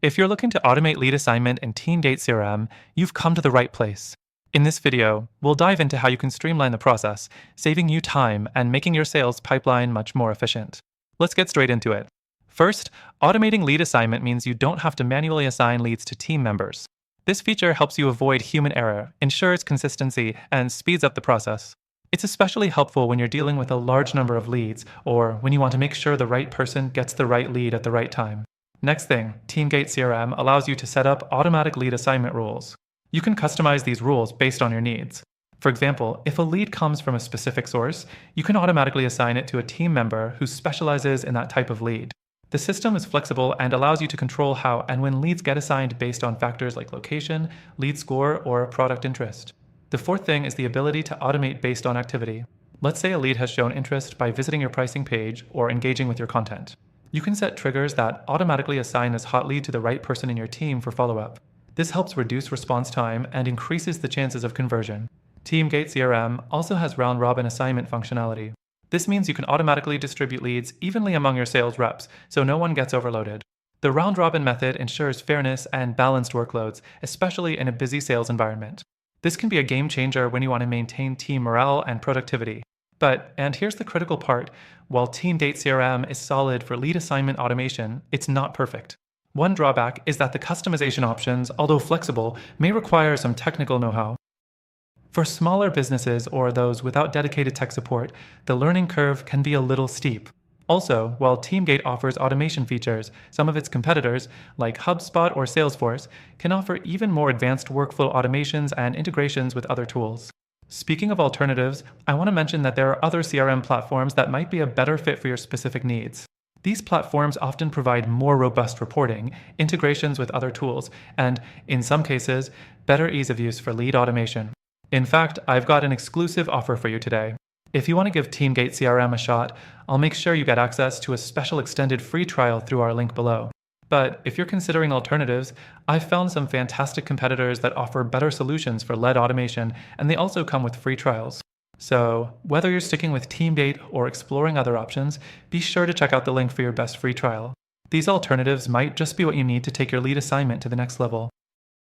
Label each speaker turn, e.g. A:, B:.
A: If you're looking to automate lead assignment in TeamGate CRM, you've come to the right place. In this video, we'll dive into how you can streamline the process, saving you time and making your sales pipeline much more efficient. Let's get straight into it. First, automating lead assignment means you don't have to manually assign leads to team members. This feature helps you avoid human error, ensures consistency, and speeds up the process. It's especially helpful when you're dealing with a large number of leads, or when you want to make sure the right person gets the right lead at the right time. Next thing, TeamGate CRM allows you to set up automatic lead assignment rules. You can customize these rules based on your needs. For example, if a lead comes from a specific source, you can automatically assign it to a team member who specializes in that type of lead. The system is flexible and allows you to control how and when leads get assigned based on factors like location, lead score, or product interest. The fourth thing is the ability to automate based on activity. Let's say a lead has shown interest by visiting your pricing page or engaging with your content. You can set triggers that automatically assign this hot lead to the right person in your team for follow-up. This helps reduce response time and increases the chances of conversion. TeamGate CRM also has round-robin assignment functionality. This means you can automatically distribute leads evenly among your sales reps, so no one gets overloaded. The round-robin method ensures fairness and balanced workloads, especially in a busy sales environment. This can be a game changer when you want to maintain team morale and productivity. But, and here's the critical part, while TeamGate CRM is solid for lead assignment automation, it's not perfect. One drawback is that the customization options, although flexible, may require some technical know-how. For smaller businesses or those without dedicated tech support, the learning curve can be a little steep. Also, while TeamGate offers automation features, some of its competitors, like HubSpot or Salesforce, can offer even more advanced workflow automations and integrations with other tools. Speaking of alternatives, I want to mention that there are other CRM platforms that might be a better fit for your specific needs. These platforms often provide more robust reporting, integrations with other tools, and, in some cases, better ease of use for lead automation. In fact, I've got an exclusive offer for you today. If you want to give TeamGate CRM a shot, I'll make sure you get access to a special extended free trial through our link below. But if you're considering alternatives, I've found some fantastic competitors that offer better solutions for lead automation, and they also come with free trials. So, whether you're sticking with TeamGate or exploring other options, be sure to check out the link for your best free trial. These alternatives might just be what you need to take your lead assignment to the next level.